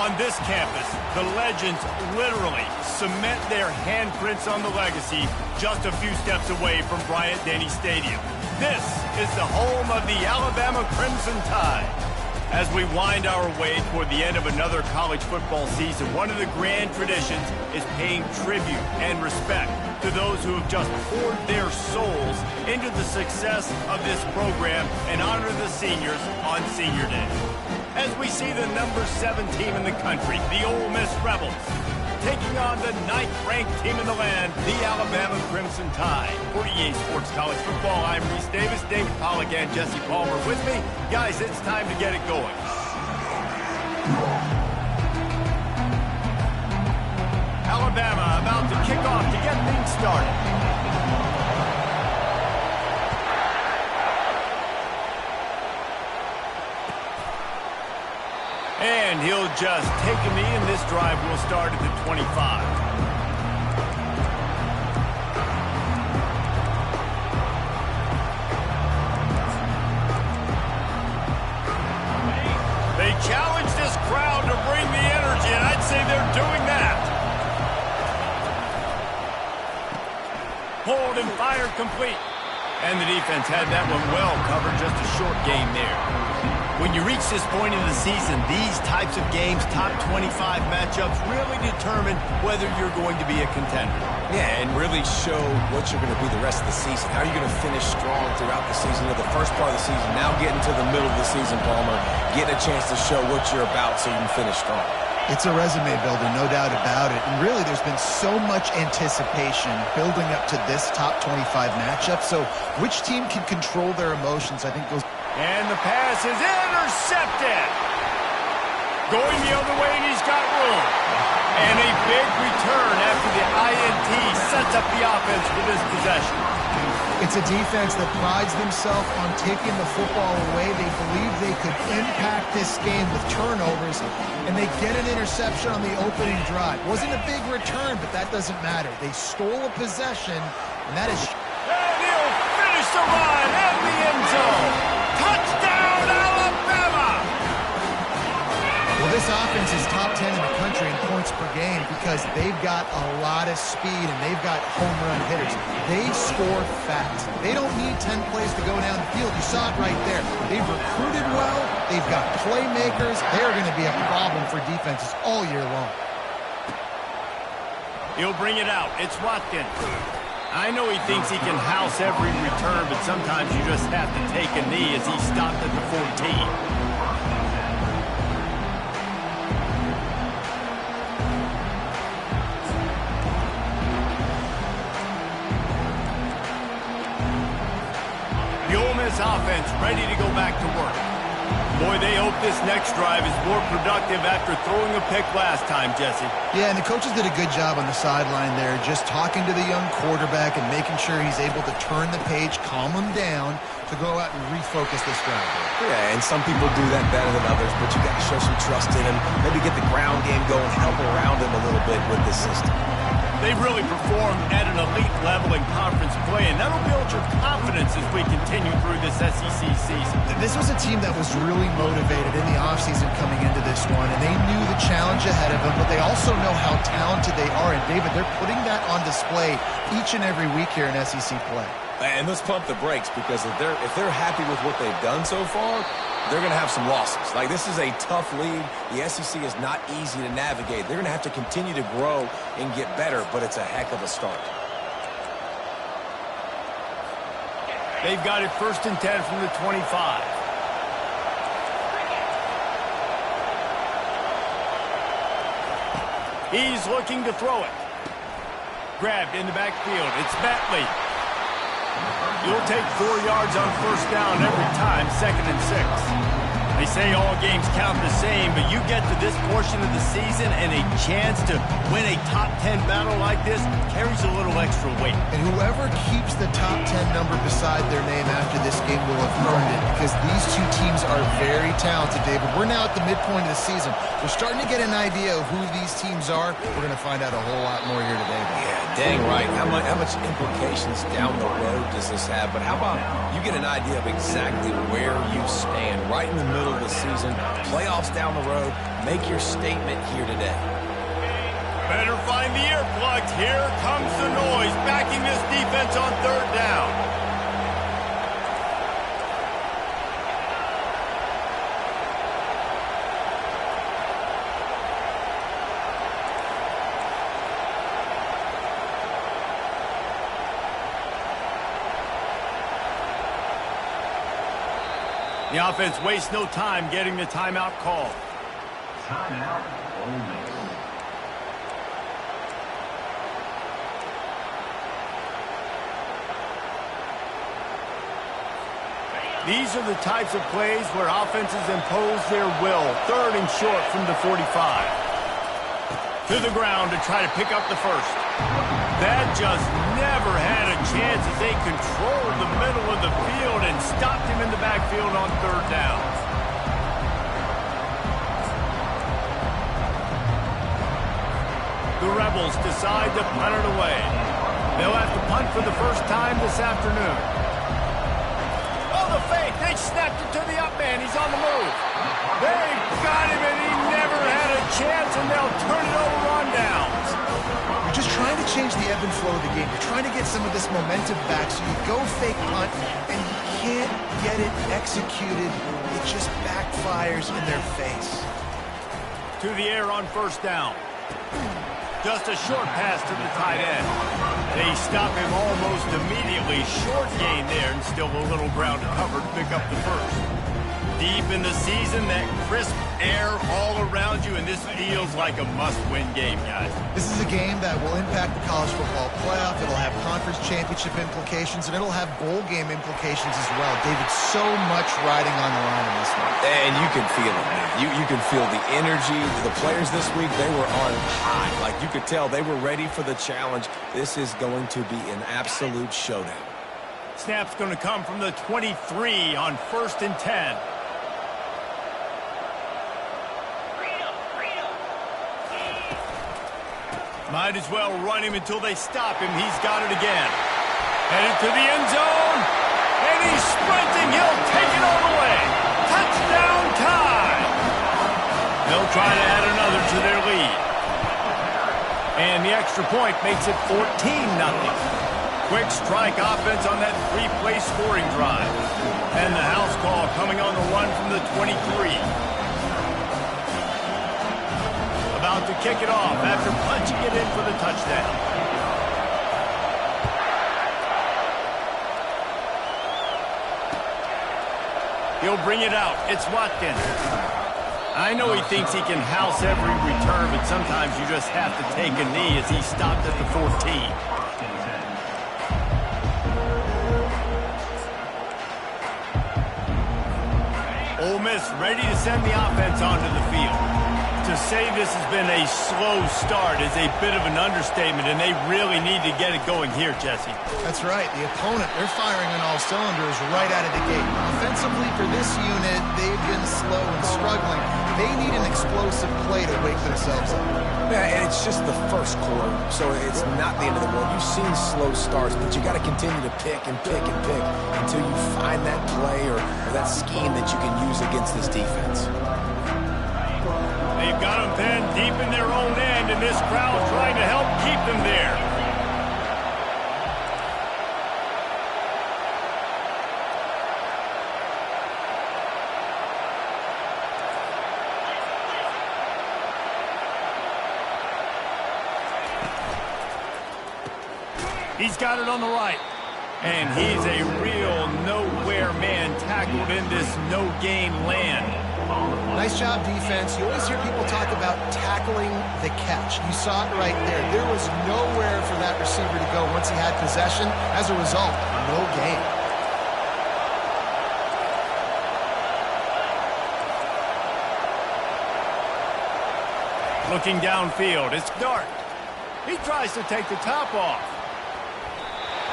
On this campus, the legends literally cement their handprints on the legacy just a few steps away from Bryant-Denny Stadium. This is the home of the Alabama Crimson Tide. As we wind our way toward the end of another college football season, one of the grand traditions is paying tribute and respect to those who have just poured their souls into the success of this program and honor the seniors on Senior Day. As we see the number 7 team in the country, the Ole Miss Rebels, taking on the 9th-ranked team in the land, the Alabama Crimson Tide. For EA Sports College Football, I'm Reese Davis, David Pollack, and Jesse Palmer with me. Guys, it's time to get it going. Alabama about to kick off to get things started. And he'll just take a knee, and this drive will start at the 25. They challenge this crowd to bring the energy, and I'd say they're doing that. Hold and fire complete. And the defense had that one well covered, just a short game there. When you reach this point in the season, these types of games, top 25 matchups, really determine whether you're going to be a contender. Yeah, and really show what you're going to be the rest of the season. How are you going to finish strong throughout the season, or the first part of the season, now getting to the middle of the season, Palmer, getting a chance to show what you're about so you can finish strong. It's a resume builder, no doubt about it. And really, there's been so much anticipation building up to this top 25 matchup. So which team can control their emotions, I think, goes... And the pass is intercepted. Going the other way, and he's got room. And a big return after the INT sets up the offense for this possession. It's a defense that prides themselves on taking the football away. They believe they could impact this game with turnovers, and they get an interception on the opening drive. Wasn't a big return, but that doesn't matter. They stole a possession, and that is... And he'll finish the run at the end zone. Touchdown, Alabama! Well, this offense is top 10 in the country in points per game because they've got a lot of speed and they've got home run hitters. They score fast. They don't need 10 plays to go down the field. You saw it right there. They've recruited well. They've got playmakers. They're going to be a problem for defenses all year long. He'll bring it out. It's Watkins. I know he thinks he can house every return, but sometimes you just have to take a knee as he stopped at the 14. The Ole Miss offense ready to go back to work. Boy, they hope this next drive is more productive after throwing a pick last time, Jesse. Yeah, and the coaches did a good job on the sideline there, just talking to the young quarterback and making sure he's able to turn the page, calm him down, to go out and refocus this drive. Yeah, and some people do that better than others, but you got to show some trust in him, maybe get the ground game going, help around him a little bit with this system. They've really performed at an elite level in conference play, and that'll build your confidence as we continue through this SEC season. This was a team that was really motivated in the offseason coming into this one, and they knew the challenge ahead of them, but they also know how talented they are. And, David, they're putting that on display each and every week here in SEC play. And let's pump the brakes, because if they're happy with what they've done so far, they're going to have some losses. Like, this is a tough league. The SEC is not easy to navigate. They're going to have to continue to grow and get better, but it's a heck of a start. They've got it 1st and 10 from the 25. He's looking to throw it. Grabbed in the backfield. It's Bentley. You'll take 4 yards on 1st down every time, 2nd and 6. They say all games count the same, but you get to this portion of the season and a chance to win a top 10 battle like this carries a little extra weight. And whoever keeps the top 10 number beside their name after this game will have earned it, because these two teams are very talented, David. We're now at the midpoint of the season. We're starting to get an idea of who these teams are. We're going to find out a whole lot more here today. Yeah, dang right. How much implications down the road does this have? But how about you get an idea of exactly where you stand right in the middle middle of the season, playoffs down the road. Make your statement here today. Better find the earplugs. Here comes the noise, backing this defense on third down. The offense wastes no time getting the timeout call. Timeout only. These are the types of plays where offenses impose their will. Third and short from the 45. To the ground to try to pick up the first. That just never had a chance as they controlled the middle of the field and stopped him in the backfield on third down. The Rebels decide to punt it away. They'll have to punt for the first time this afternoon. Oh, the fake. They snapped it to the up man. He's on the move. They got him, and he never had a chance, and they'll turn it over on downs. You're just trying to change the ebb and flow of the game. You're trying to get some of this momentum back, so you go fake punt, and you can't get it executed. It just backfires in their face. To the air on first down. Just a short pass to the tight end. They stop him almost immediately. Short gain there, and still a little ground to cover to pick up the first. Deep in the season, that crisp air all around you, and this feels like a must-win game, guys. This is a game that will impact the college football playoff. It'll have conference championship implications, and it'll have bowl game implications as well. David, so much riding on the line in this one. And you can feel it, man. You can feel the energy. The players this week, they were on high. Like, you could tell they were ready for the challenge. This is going to be an absolute showdown. Snap's going to come from the 23 on 1st and 10. Might as well run him until they stop him. He's got it again. Headed to the end zone. And he's sprinting. He'll take it all the way. Touchdown time. They'll try to add another to their lead. And the extra point makes it 14-0. Quick strike offense on that three-play scoring drive. And the house call coming on the run from the 23. About to kick it off after punching it in for the touchdown. He'll bring it out. It's Watkins. I know he thinks he can house every return, but sometimes you just have to take a knee as he stopped at the 14. Ole Miss ready to send the offense onto the field. To say this has been a slow start is a bit of an understatement, and they really need to get it going here, Jesse. That's right. The opponent, they're firing on all cylinders right out of the gate. Offensively, for this unit, they've been slow and struggling. They need an explosive play to wake themselves up. Yeah, and it's just the first quarter, so it's not the end of the world. You've seen slow starts, but you got to continue to pick and pick and pick until you find that play or that scheme that you can use against this defense. They've got them pinned deep in their own end, and this crowd trying to help keep them there. He's got it on the right. And he's a real nowhere man tackled in this no-gain land. Nice job, defense. You always hear people talk about tackling the catch. You saw it right there. There was nowhere for that receiver to go once he had possession. As a result, no gain. Looking downfield, it's dark. He tries to take the top off.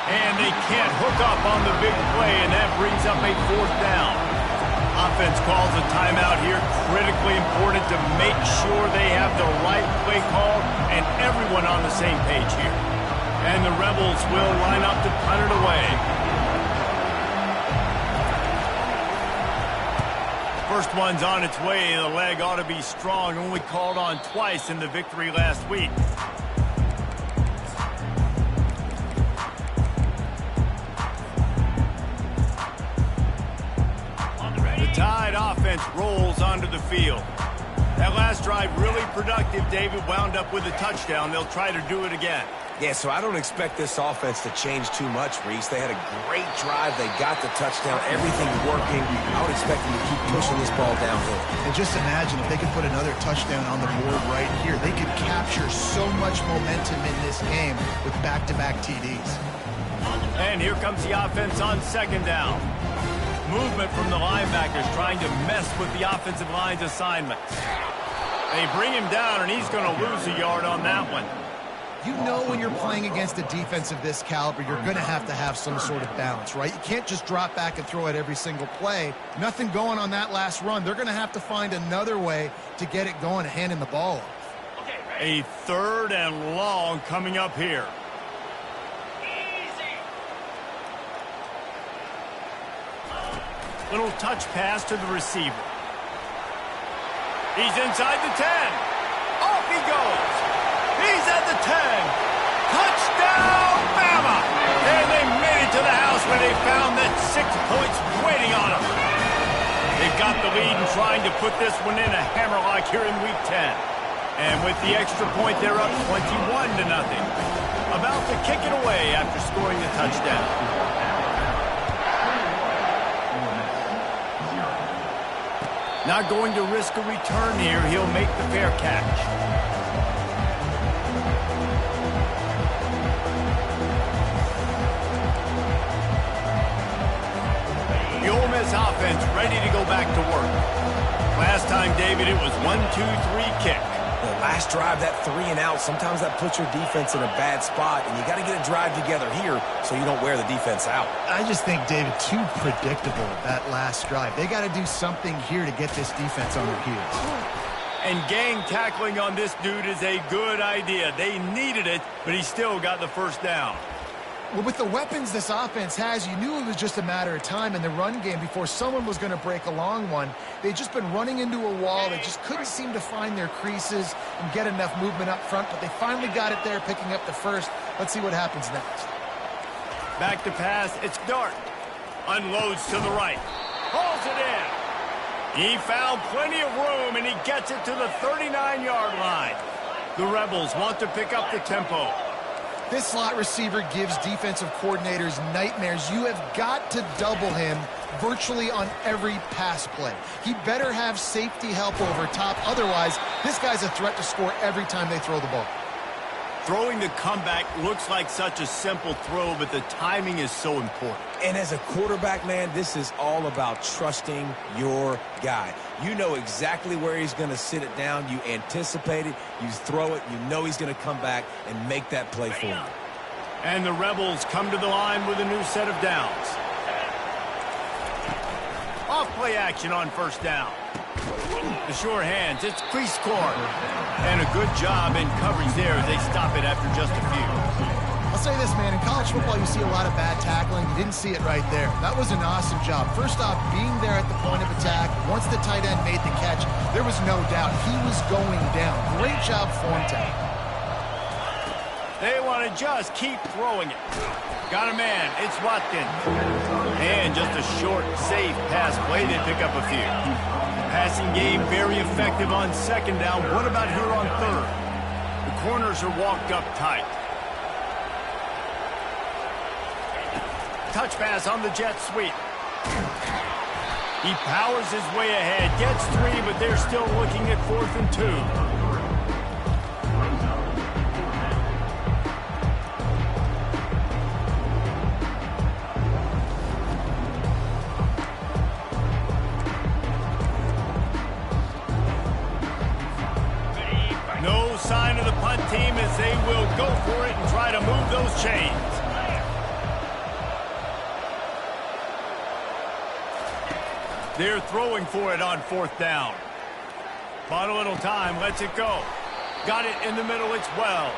And they can't hook up on the big play, and that brings up a 4th down. Offense calls a timeout here. Critically important to make sure they have the right play call and everyone on the same page here. And the Rebels will line up to punt it away. First one's on its way. The leg ought to be strong. Only called on twice in the victory last week. The Tide offense rolls onto the field. That last drive really productive. David wound up with a touchdown. They'll try to do it again. Yeah, so I don't expect this offense to change too much, Reese. They had a great drive. They got the touchdown. Everything working. I would expect them to keep pushing this ball downhill. And just imagine if they could put another touchdown on the board right here. They could capture so much momentum in this game with back-to-back TDs. And here comes the offense on second down. Movement from the linebackers trying to mess with the offensive line's assignments. They bring him down, and he's going to lose a yard on that one. You know when you're playing against a defense of this caliber, you're going to have some sort of balance, right? You can't just drop back and throw it every single play. Nothing going on that last run. They're going to have to find another way to get it going and handing the ball off. A third and long coming up here. Little touch pass to the receiver. He's inside the 10. Off he goes. He's at the 10. Touchdown, Bama! And they made it to the house where they found that 6 points waiting on them. They've got the lead and trying to put this one in a hammerlock here in Week 10. And with the extra point, they're up 21-0. About to kick it away after scoring the touchdown. Not going to risk a return here. He'll make the fair catch. The Ole Miss offense ready to go back to work. Last time, David, it was 1-2-3 kick. The last drive, that 3 and out, sometimes that puts your defense in a bad spot, and you got to get a drive together here so you don't wear the defense out. I just think, David, too predictable, that last drive. They got to do something here to get this defense on their heels. And gang tackling on this dude is a good idea. They needed it, but he still got the first down. Well, with the weapons this offense has, you knew it was just a matter of time in the run game before someone was going to break a long one. They'd just been running into a wall. They just couldn't seem to find their creases and get enough movement up front, but they finally got it there, picking up the first. Let's see what happens next. Back to pass. It's Dart. Unloads to the right. Hauls it in. He found plenty of room, and he gets it to the 39-yard line. The Rebels want to pick up the tempo. This slot receiver gives defensive coordinators nightmares. You have got to double him virtually on every pass play. He better have safety help over top. Otherwise, this guy's a threat to score every time they throw the ball. Throwing the comeback looks like such a simple throw, but the timing is so important. And as a quarterback, man, this is all about trusting your guy. You know exactly where he's going to sit it down. You anticipate it. You throw it. You know he's going to come back and make that play for you. And the Rebels come to the line with a new set of downs. Off play action on first down. The sure hands, it's crease court. And a good job in coverage there as they stop it after just a few. I'll say this, man, in college football you see a lot of bad tackling. You didn't see it right there. That was an awesome job. First off, being there at the point of attack. Once the tight end made the catch, there was no doubt he was going down. Great job form tackle. They want to just keep throwing it. Got a man, it's Watkins. And just a short, safe pass play to pick up a few. Passing game very effective on second down. What about here on third? The corners are walked up tight. Touch pass on the jet sweep. He powers his way ahead, gets 3, but they're still looking at 4th and 2. No sign of the punt team as they will go for it and try to move those chains. They're throwing for it on 4th down. Bought a little time, lets it go. Got it in the middle, it's Wells.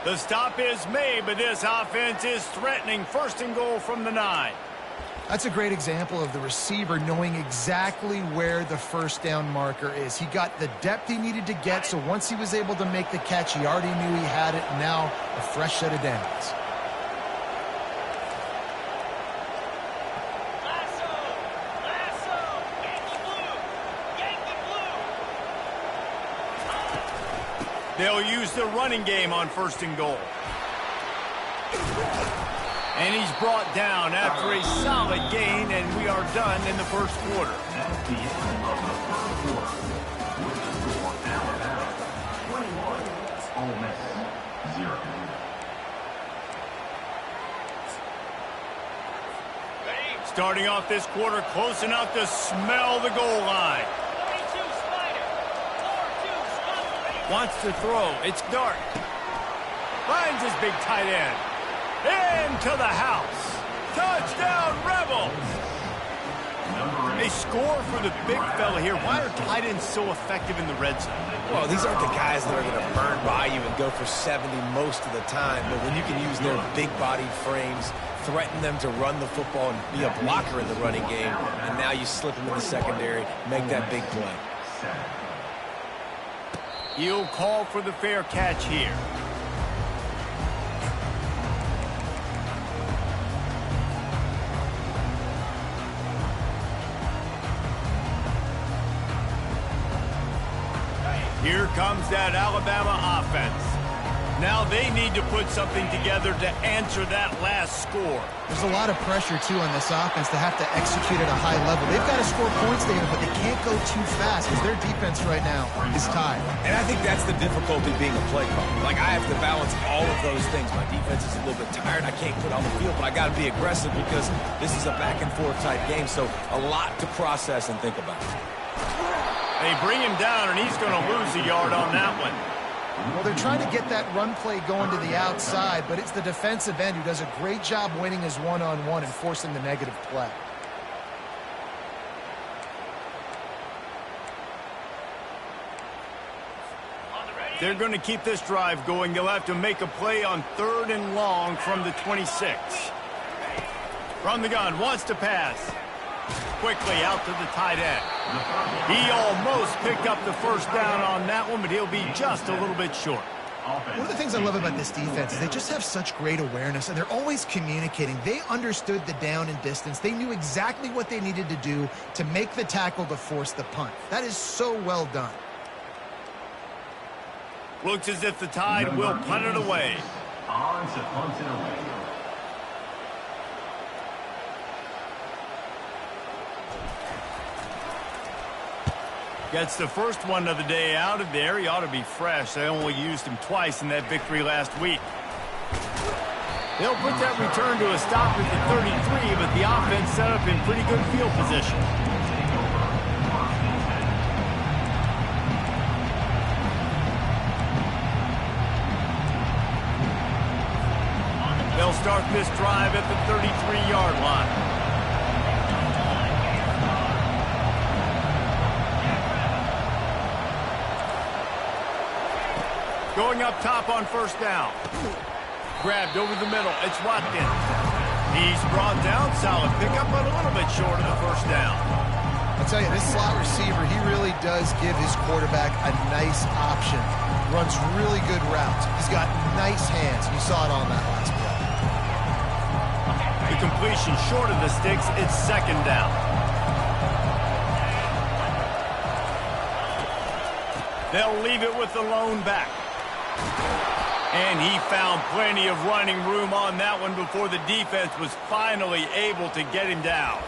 The stop is made, but this offense is threatening. 1st and goal from the 9. That's a great example of the receiver knowing exactly where the first down marker is. He got the depth he needed to get, so once he was able to make the catch, he already knew he had it. Now a fresh set of downs. They'll use the running game on 1st and goal. And he's brought down after a solid gain, and we are done in the first quarter. That's the end of the first quarter. With the score, Alabama 21, Ole Miss 0. Starting off this quarter close enough to smell the goal line. Wants to throw. It's Dart. Finds his big tight end. Into the house. Touchdown, Rebels. A score for the big fella here. Why are tight ends so effective in the red zone? Well, these aren't the guys that are going to burn by you and go for 70 most of the time. But when you can use their big-bodied frames, threaten them to run the football and be a blocker in the running game, and now you slip them in the secondary, make that big play. He'll call for the fair catch here. Here comes that Alabama offense. Now they need to put something together to answer that last score. There's a lot of pressure, too, on this offense to have to execute at a high level. They've got to score points there, but they can't go too fast because their defense right now is tired. And I think that's the difficulty being a play caller. Like, I have to balance all of those things. My defense is a little bit tired. I can't put on the field, but I got to be aggressive because this is a back-and-forth type game, so a lot to process and think about. They bring him down, and he's going to lose a yard on that one. Well, they're trying to get that run play going to the outside, but it's the defensive end who does a great job winning his one-on-one and forcing the negative play. They're going to keep this drive going. They'll have to make a play on 3rd and long from the 26. From the gun, wants to pass. Quickly out to the tight end. He almost picked up the first down on that one, but he'll be just a little bit short. One of the things I love about this defense is they just have such great awareness, and they're always communicating. They understood the down and distance. They knew exactly what they needed to do to make the tackle to force the punt. That is so well done. Looks as if the Tide will punt it away. On to punt it away. Gets the first one of the day out of there. He ought to be fresh. They only used him twice in that victory last week. They'll put that return to a stop at the 33, but the offense set up in pretty good field position. They'll start this drive at the 33-yard line. Going up top on 1st down. Grabbed over the middle. It's Watkins. He's brought down. Solid pickup, but a little bit short of the 1st down. I'll tell you, this slot receiver, he really does give his quarterback a nice option. Runs really good routes. He's got nice hands. You saw it on that last play. The completion short of the sticks. It's 2nd down. They'll leave it with the lone back. And he found plenty of running room on that one before the defense was finally able to get him down.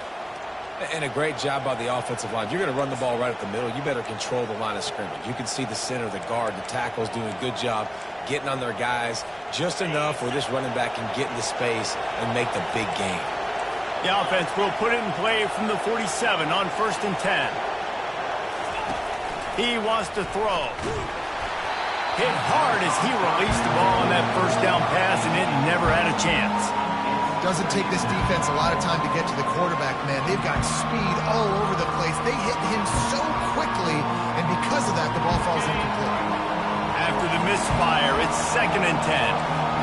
And a great job by the offensive line. If you're going to run the ball right at the middle, you better control the line of scrimmage. You can see the center, the guard, the tackles doing a good job getting on their guys just enough where this running back can get into space and make the big game. The offense will put it in play from the 47 on 1st and 10. He wants to throw. Hit hard as he released the ball on that 1st down pass, and it never had a chance. Doesn't take this defense a lot of time to get to the quarterback, man. They've got speed all over the place. They hit him so quickly, and because of that, the ball falls incomplete. After the misfire, it's 2nd and 10.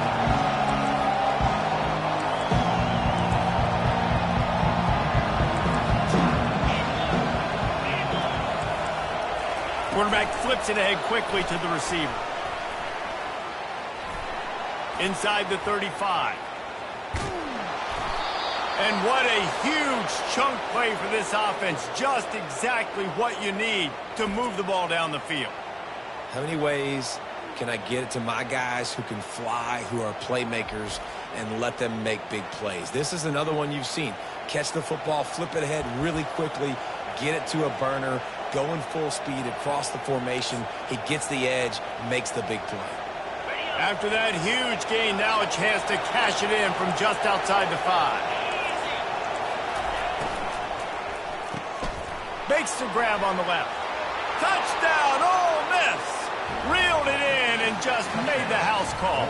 Quarterback flips it ahead quickly to the receiver. Inside the 35. And what a huge chunk play for this offense. Just exactly what you need to move the ball down the field. How many ways can I get it to my guys who can fly, who are playmakers, and let them make big plays? This is another one you've seen. Catch the football, flip it ahead really quickly, get it to a burner, going full speed across the formation. He gets the edge, makes the big play. After that huge gain, now a chance to cash it in from just outside the 5. Makes the grab on the left. Touchdown, Ole Miss! Reeled it in and just made the house call.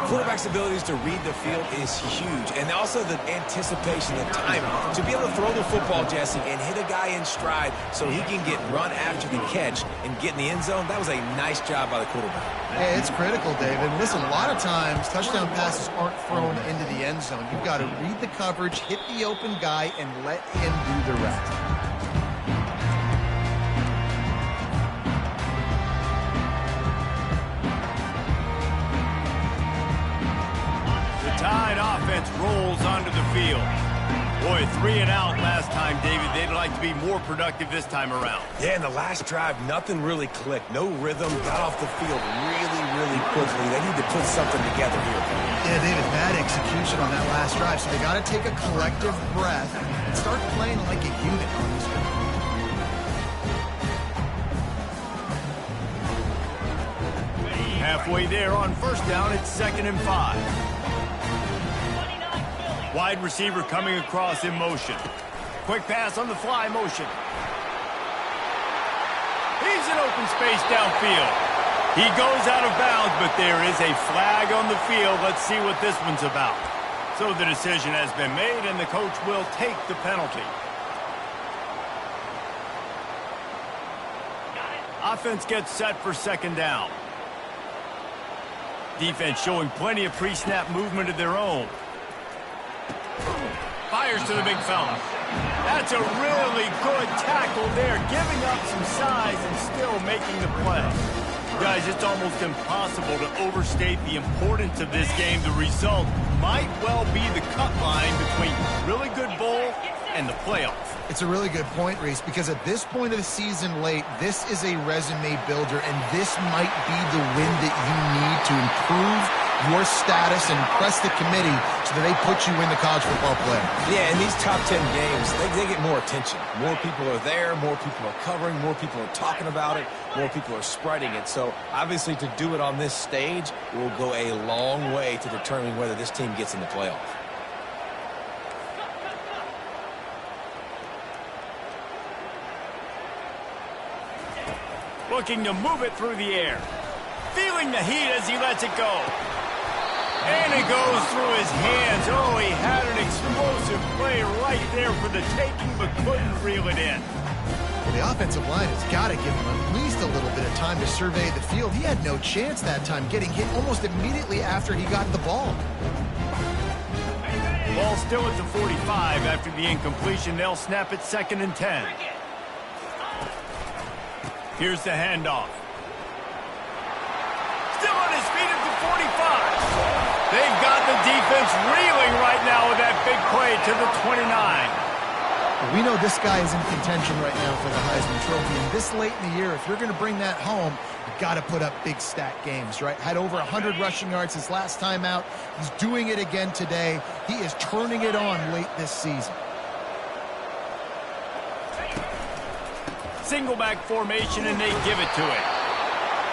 Quarterback's abilities to read the field is huge, and also the anticipation, the timing. To be able to throw the football, Jesse, and hit a guy in stride so he can get run after the catch and get in the end zone, that was a nice job by the quarterback. Yeah, it's critical, David. Listen, a lot of times touchdown passes aren't thrown into the end zone. You've got to read the coverage, hit the open guy, and let him do the rest. Tide offense rolls onto the field. Boy, 3 and out last time, David. They'd like to be more productive this time around. Yeah, in the last drive, nothing really clicked. No rhythm, got off the field really quickly. They need to put something together here. Yeah, David, bad execution on that last drive, so they got to take a collective breath and start playing like a unit on this one. Halfway there on first down, it's 2nd and 5. Wide receiver coming across in motion. Quick pass on the fly motion. He's in open space downfield. He goes out of bounds, but there is a flag on the field. Let's see what this one's about. So the decision has been made, and the coach will take the penalty. Offense gets set for 2nd down. Defense showing plenty of pre-snap movement of their own. Fires to the big fella. That's a really good tackle there, giving up some size and still making the play. Guys, it's almost impossible to overstate the importance of this game. The result might well be the cut line between really good bowl and the playoffs. It's a really good point, Reese, because at this point of the season late, this is a resume builder, and this might be the win that you need to improve your status and impress the committee so that they put you in the college football playoff. Yeah, in these top 10 games, they get more attention. More people are there, more people are covering, more people are talking about it, more people are spreading it. So obviously to do it on this stage will go a long way to determining whether this team gets in the playoff. Looking to move it through the air. Feeling the heat as he lets it go. And it goes through his hands. Oh, he had an explosive play right there for the taking, but couldn't reel it in. Well, the offensive line has got to give him at least a little bit of time to survey the field. He had no chance that time, getting hit almost immediately after he got the ball. Ball still at the 45 after the incompletion. They'll snap it 2nd and 10. Here's the handoff. Still on his feet at the 45. They've got the defense reeling right now with that big play to the 29. We know this guy is in contention right now for the Heisman Trophy, and this late in the year, if you're going to bring that home, you've got to put up big stat games, right? Had over 100 rushing yards his last time out. He's doing it again today. He is turning it on late this season. Single back formation, and they give it to it.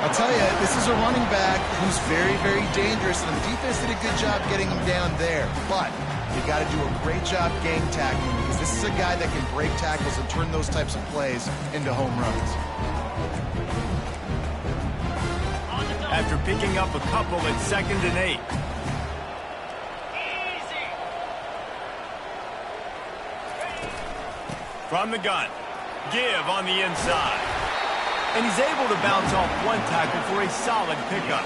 I'll tell you, this is a running back who's very, very dangerous, and the defense did a good job getting him down there. But you got to do a great job gang tackling, because this is a guy that can break tackles and turn those types of plays into home runs. After picking up a couple at 2nd and 8. From the gun. Give on the inside. And he's able to bounce off one tackle for a solid pickup.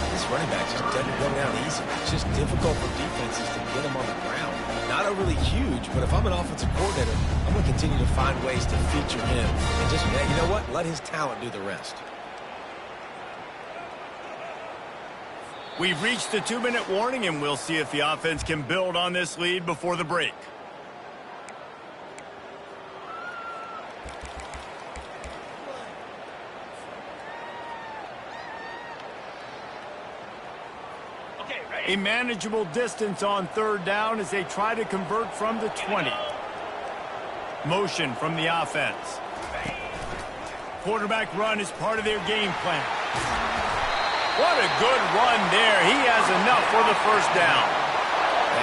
This this running back just doesn't go down easy. It's just difficult for defenses to get him on the ground. Not overly huge, but if I'm an offensive coordinator, I'm going to continue to find ways to feature him. And just, you know what? Let his talent do the rest. We've reached the 2-minute warning, and we'll see if the offense can build on this lead before the break. A manageable distance on 3rd down as they try to convert from the 20. Motion from the offense. Quarterback run is part of their game plan. What a good run there. He has enough for the 1st down.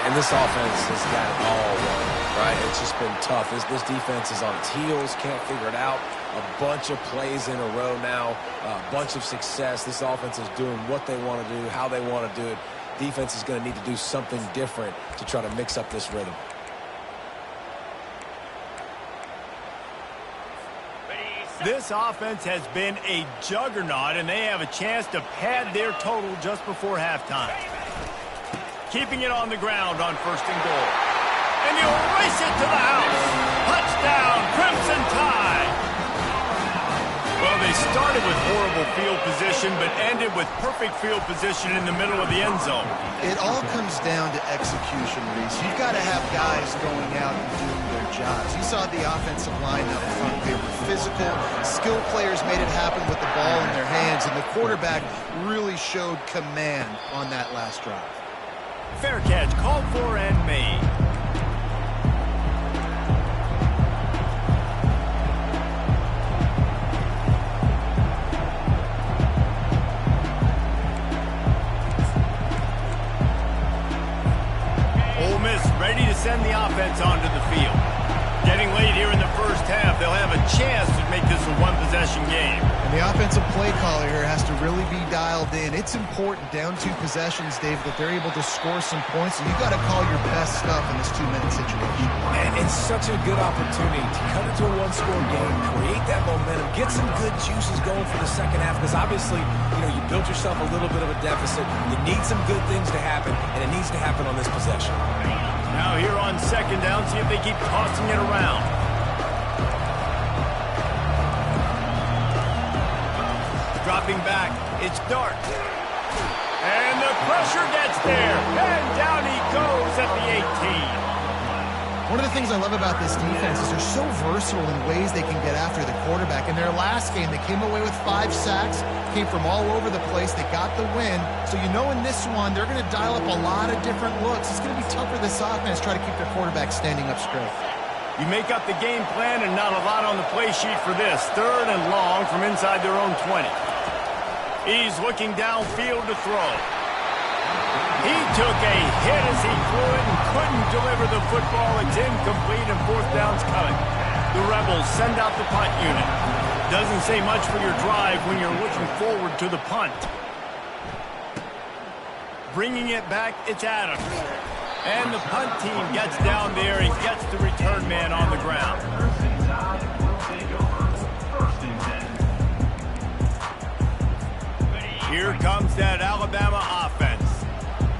And this offense has got it all wrong, right? It's just been tough. This defense is on its heels, can't figure it out. A bunch of plays in a row now, a bunch of success. This offense is doing what they want to do, how they want to do it. Defense is going to need to do something different to try to mix up this rhythm. This offense has been a juggernaut, and they have a chance to pad their total just before halftime. Keeping it on the ground on 1st and goal. And he'll race it to the house. Touchdown, Crimson Tide. Well, they started with horrible field position, but ended with perfect field position in the middle of the end zone. It all comes down to execution, Reese. You've got to have guys going out and doing their jobs. You saw the offensive line up front. They were physical. Skilled players made it happen with the ball in their hands, and the quarterback really showed command on that last drive. Fair catch, called for and made. Ready to send the offense onto the field. Getting late here in the 1st half, they'll have a chance to make this a one-possession game. And the offensive play caller here has to really be dialed in. It's important down 2 possessions, Dave, that they're able to score some points, and you got to call your best stuff in this 2-minute situation. And it's such a good opportunity to cut into a 1-score game, create that momentum, get some good juices going for the 2nd half, because obviously, you built yourself a little bit of a deficit. You need some good things to happen, and it needs to happen on this possession. Now here on 2nd down, see if they keep tossing it around. Dropping back, it's Dart. And the pressure gets there, and down he goes at the 18. One of the things I love about this defense is they're so versatile in ways they can get after the quarterback. In their last game, they came away with 5 sacks, came from all over the place. They got the win. So you know in this one, they're going to dial up a lot of different looks. It's going to be tough for this offense to try to keep their quarterback standing up straight. You make up the game plan and not a lot on the play sheet for this. 3rd and long from inside their own 20. He's looking downfield to throw. He took a hit as he threw it and couldn't deliver the football. It's incomplete and 4th down's coming. The Rebels send out the punt unit. Doesn't say much for your drive when you're looking forward to the punt. Bringing it back, it's Adams. And the punt team gets down there and gets the return man on the ground. Here comes that Alabama offense.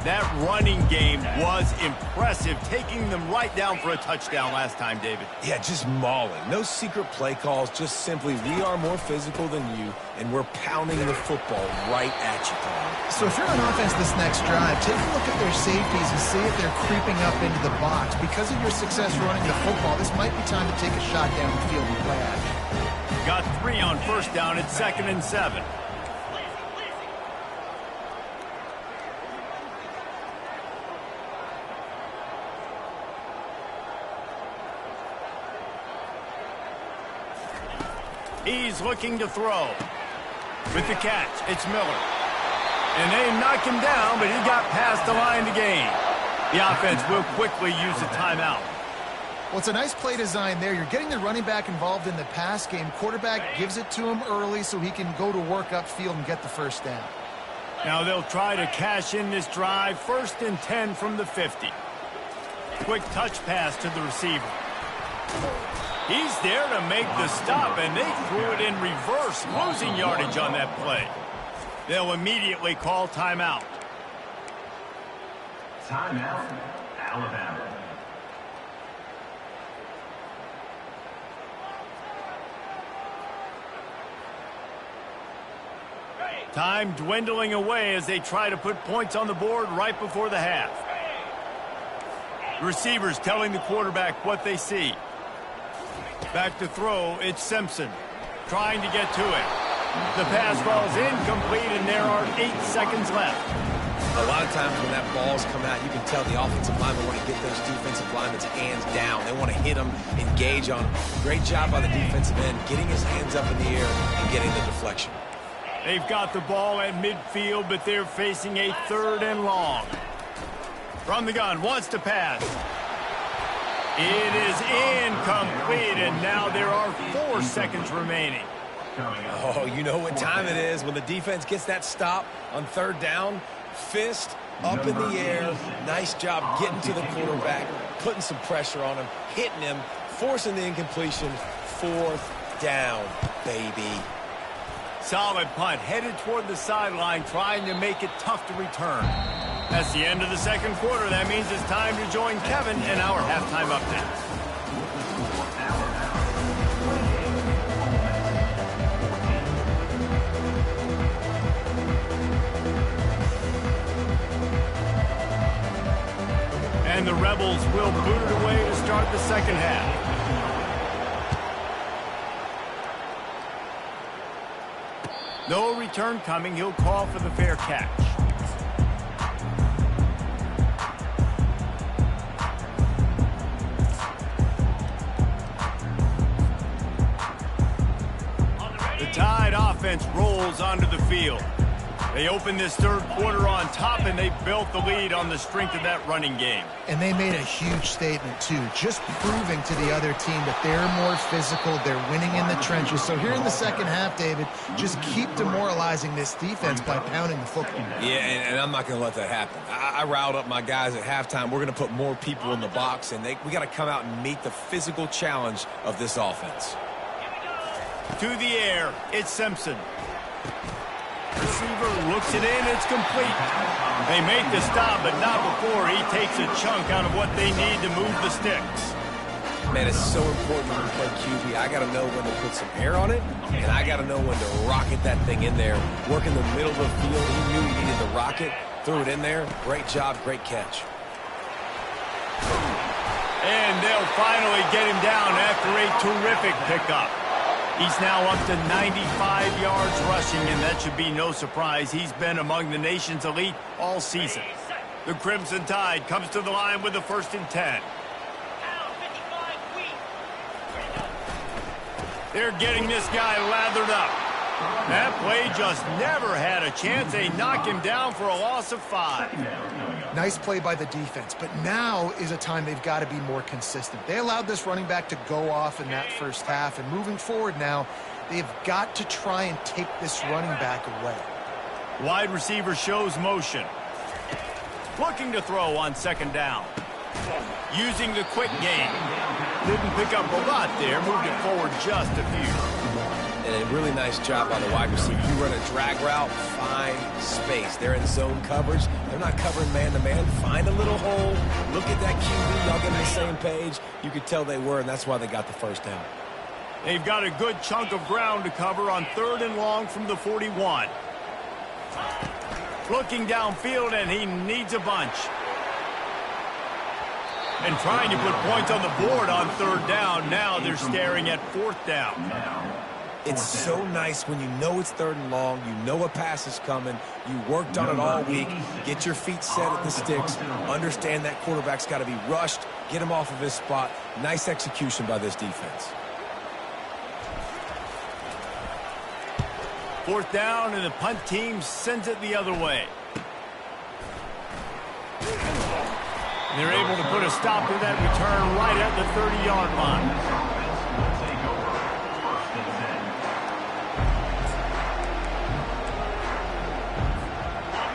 That running game was impressive, taking them right down for a touchdown last time, David. Yeah, just mauling. No secret play calls, just simply we are more physical than you, and we're pounding the football right at you, Tom. So if you're on offense this next drive, take a look at their safeties and see if they're creeping up into the box. Because of your success running the football, this might be time to take a shot down the field and play action. Got 3 on 1st down. It's 2nd and 7. He's looking to throw. With the catch, it's Miller. And they knock him down, but he got past the line to gain. The offense will quickly use a timeout. Well, it's a nice play design there. You're getting the running back involved in the pass game. Quarterback gives it to him early so he can go to work upfield and get the 1st down. Now they'll try to cash in this drive. 1st and 10 from the 50. Quick touch pass to the receiver. He's there to make the stop, and they threw it in reverse, losing yardage on that play. They'll immediately call timeout. Timeout, Alabama. Time dwindling away as they try to put points on the board right before the half. Receivers telling the quarterback what they see. Back to throw, it's Simpson trying to get to it. The pass falls incomplete, and there are 8 seconds left. A lot of times when that ball's come out, you can tell the offensive linemen want to get those defensive linemen's hands down. They want to hit them, engage on them. Great job by the defensive end, getting his hands up in the air and getting the deflection. They've got the ball at midfield, but they're facing a 3rd and long. From the gun, wants to pass. It is incomplete, and now there are 4 seconds remaining. Oh, you know what time it is when the defense gets that stop on 3rd down. Fist up in the air. Nice job getting to the quarterback, putting some pressure on him, hitting him, forcing the incompletion. 4th down, baby. Solid punt, headed toward the sideline, trying to make it tough to return. That's the end of the 2nd quarter. That means it's time to join Kevin in our halftime update. And the Rebels will boot it away to start the 2nd half. No return coming. He'll call for the fair catch. The Tide offense rolls onto the field. They opened this 3rd quarter on top, and they built the lead on the strength of that running game. And they made a huge statement, too, just proving to the other team that they're more physical, they're winning in the trenches. So here in the 2nd half, David, just keep demoralizing this defense by pounding the football. Yeah, and I'm not going to let that happen. I riled up my guys at halftime. We're going to put more people in the box, and we got to come out and meet the physical challenge of this offense. To the air, it's Simpson. Receiver looks it in, it's complete. They make the stop, but not before he takes a chunk out of what they need to move the sticks. Man, it's so important when you play QB. I got to know when to put some air on it, and I got to know when to rocket that thing in there. Work in the middle of the field. He knew he needed to rocket, threw it in there. Great job, great catch. And they'll finally get him down after a terrific pickup. He's now up to 95 yards rushing, and that should be no surprise. He's been among the nation's elite all season. The Crimson Tide comes to the line with the 1st and 10. They're getting this guy lathered up. That play just never had a chance. They knock him down for a loss of 5. Nice play by the defense, but now is a time they've got to be more consistent. They allowed this running back to go off in that 1st half, and moving forward now, they've got to try and take this running back away. Wide receiver shows motion. Looking to throw on 2nd down. Using the quick game. Didn't pick up a lot there, moved it forward just a few. And a really nice job by the wide receiver. You run a drag route, find space. They're in zone coverage. They're not covering man-to-man. Find a little hole. Look at that QB. Y'all get on the same page. You could tell they were, and that's why they got the 1st down. They've got a good chunk of ground to cover on 3rd and long from the 41. Looking downfield, and he needs a bunch. And trying to put points on the board on 3rd down. Now they're staring at 4th down. It's so nice when you know it's 3rd and long, you know a pass is coming, you worked on it all week, get your feet set at the sticks, understand that quarterback's got to be rushed, get him off of his spot. Nice execution by this defense. 4th down, and the punt team sends it the other way. They're able to put a stop to that return right at the 30-yard line.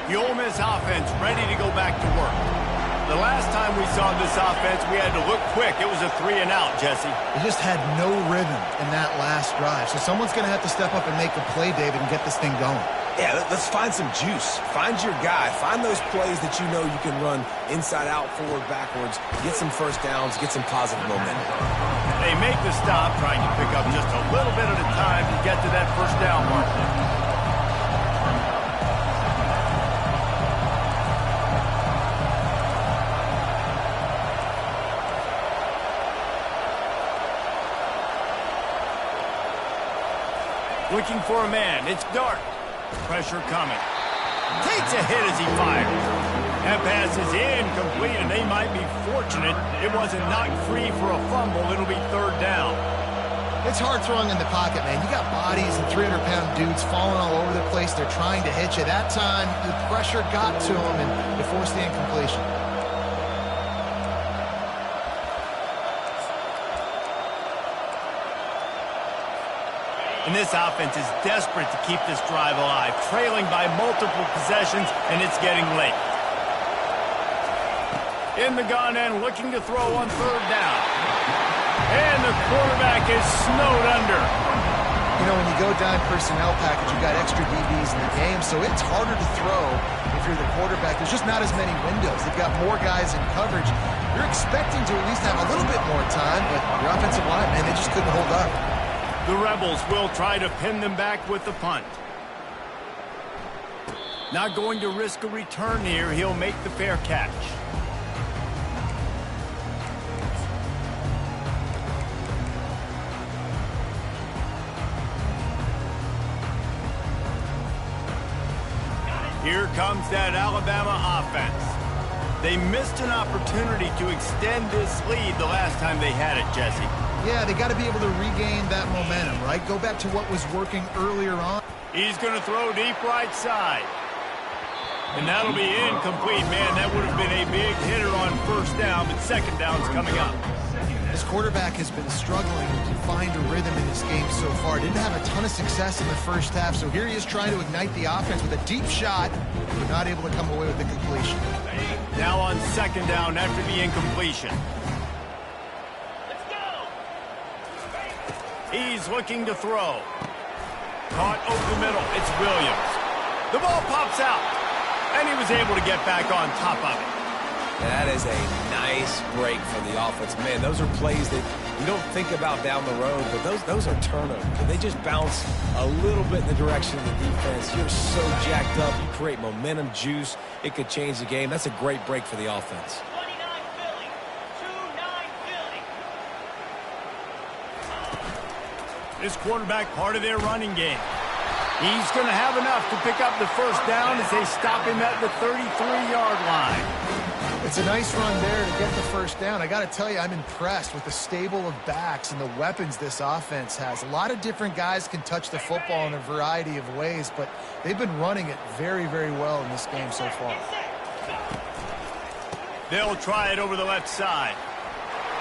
The Ole Miss offense ready to go back to work. The last time we saw this offense, we had to look quick. It was a 3-and-out, Jesse. They just had no rhythm in that last drive. So someone's going to have to step up and make a play, David, and get this thing going. Yeah, let's find some juice. Find your guy. Find those plays that you know you can run inside out, forward, backwards, get some first downs, get some positive momentum. They make the stop, trying to pick up just a little bit at a time to get to that first down mark. Looking for a man. It's dark. Pressure coming. Takes a hit as he fires. That pass is incomplete, and they might be fortunate it wasn't knocked free for a fumble. It'll be third down. It's hard throwing in the pocket, man. You got bodies and 300-pound dudes falling all over the place. They're trying to hit you. That time, the pressure got to them, and it forced the incompletion. And this offense is desperate to keep this drive alive, trailing by multiple possessions, and it's getting late. In the gun and looking to throw on third down. And the quarterback is snowed under. You know, when you go down personnel package, you got extra DBs in the game, so it's harder to throw if you're the quarterback. There's just not as many windows. They've got more guys in coverage. You're expecting to at least have a little bit more time, but your offensive line, man, they just couldn't hold up. The Rebels will try to pin them back with the punt. Not going to risk a return here. He'll make the fair catch. Here comes that Alabama offense. They missed an opportunity to extend this lead the last time they had it, Jesse. Yeah, they got to be able to regain that momentum, right? Go back to what was working earlier on. He's going to throw deep right side. And that'll be incomplete, man. That would have been a big hitter on first down, but second down's coming up. This quarterback has been struggling to find a rhythm in this game so far. Didn't have a ton of success in the first half, so here he is trying to ignite the offense with a deep shot, but not able to come away with the completion. Now on second down after the incompletion. He's looking to throw. Caught over the middle. It's Williams. The ball pops out, and he was able to get back on top of it. That is a nice break for the offense. Man, those are plays that you don't think about down the road, but those are turnovers. They just bounce a little bit in the direction of the defense. You're so jacked up. You create momentum, juice. It could change the game. That's a great break for the offense. This quarterback, part of their running game. He's going to have enough to pick up the first down as they stop him at the 33-yard line. It's a nice run there to get the first down. I got to tell you, I'm impressed with the stable of backs and the weapons this offense has. A lot of different guys can touch the football in a variety of ways, but they've been running it very, very well in this game so far. They'll try it over the left side.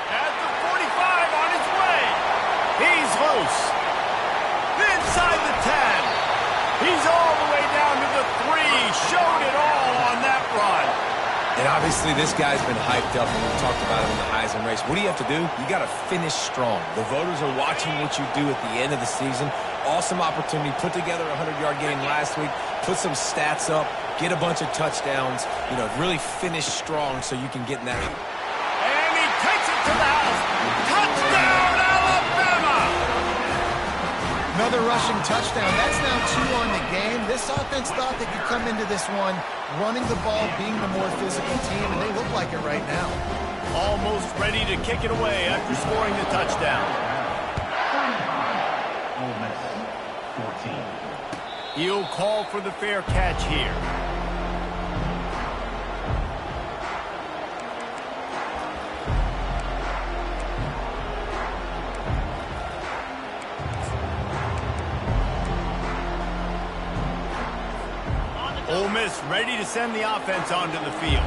At the 45 on his way. He's loose. Inside the 10. He's all the way down to the 3. Showed it all on that run. And obviously this guy's been hyped up, and we've talked about him in the Heisman race. What do you have to do? You got to finish strong. The voters are watching what you do at the end of the season. Awesome opportunity. Put together a 100-yard game last week. Put some stats up. Get a bunch of touchdowns. You know, really finish strong so you can get in that. And he takes it to the house. Touchdown, Alabama! Another rushing touchdown. That's now 2 on the game. This offense thought they could come into this one running the ball, being the more physical team, and they look like it right now. Almost ready to kick it away after scoring the touchdown. Ole Miss, 14. He'll call for the fair catch here. Ole Miss ready to send the offense onto the field.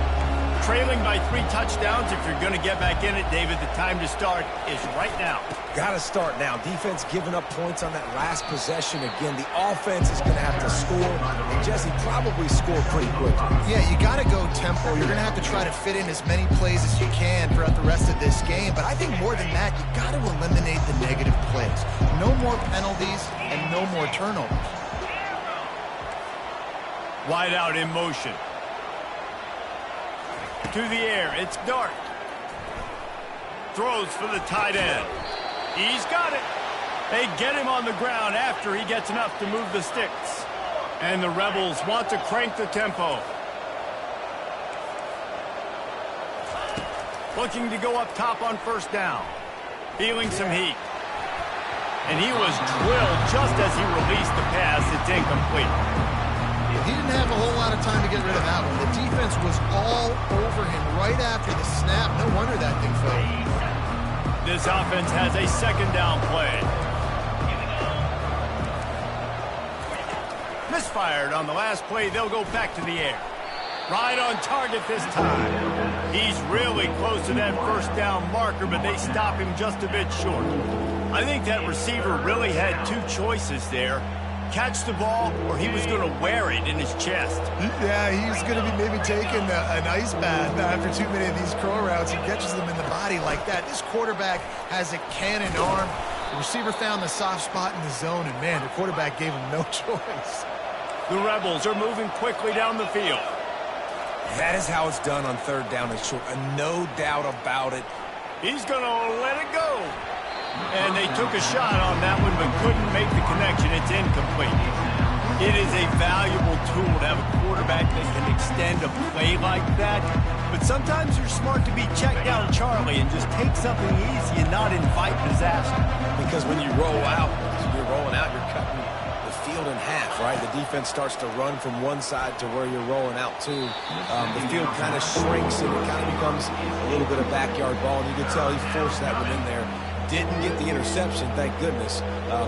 Trailing by 3 touchdowns. If you're going to get back in it, David, the time to start is right now. Got to start now. Defense giving up points on that last possession. Again, the offense is going to have to score, and Jesse probably score pretty quickly. Yeah, you got to go tempo. You're going to have to try to fit in as many plays as you can throughout the rest of this game. But I think more than that, you got to eliminate the negative plays. No more penalties and no more turnovers. Wide out in motion. To the air, it's Dart. Throws for the tight end. He's got it. They get him on the ground after he gets enough to move the sticks. And the Rebels want to crank the tempo. Looking to go up top on first down. Feeling some heat. And he was drilled just as he released the pass. It's incomplete. He didn't have a whole lot of time to get rid of that one. The defense was all over him right after the snap. No wonder that thing failed. This offense has a second down play. Misfired on the last play. They'll go back to the air. Right on target this time. He's really close to that first down marker, but they stop him just a bit short. I think that receiver really had two choices there. Catch the ball, or he was going to wear it in his chest. Yeah, he's going to be maybe taking an ice bath after too many of these curl routes. He catches them in the body like that. This quarterback has a cannon arm. The receiver found the soft spot in the zone, and man, the quarterback gave him no choice. The Rebels are moving quickly down the field. That is how it's done on third down and short. No doubt about it. He's going to let it go. And they took a shot on that one, but couldn't make the connection. It's incomplete. It is a valuable tool to have a quarterback that can extend a play like that. But sometimes you're smart to be checked down Charlie and just take something easy and not invite disaster. Because when you roll out, you're rolling out, you're cutting the field in half, right? The defense starts to run from one side to where you're rolling out to. The field kind of shrinks and it kind of becomes a little bit of backyard ball. And you can tell he forced that one in there. Didn't get the interception, thank goodness,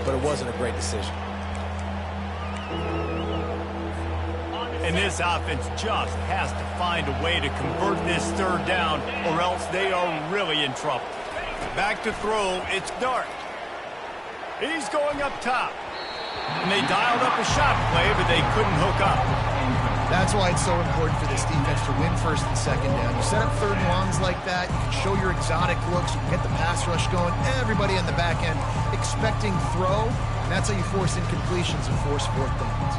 but it wasn't a great decision. And this offense just has to find a way to convert this third down, or else they are really in trouble. Back to throw, it's Dart. He's going up top. And they dialed up a shot play, but they couldn't hook up. That's why it's so important for this defense to win first and second down. You set up third and longs like that, you can show your exotic looks, you can get the pass rush going, everybody on the back end expecting throw, and that's how you force incompletions and force fourth downs.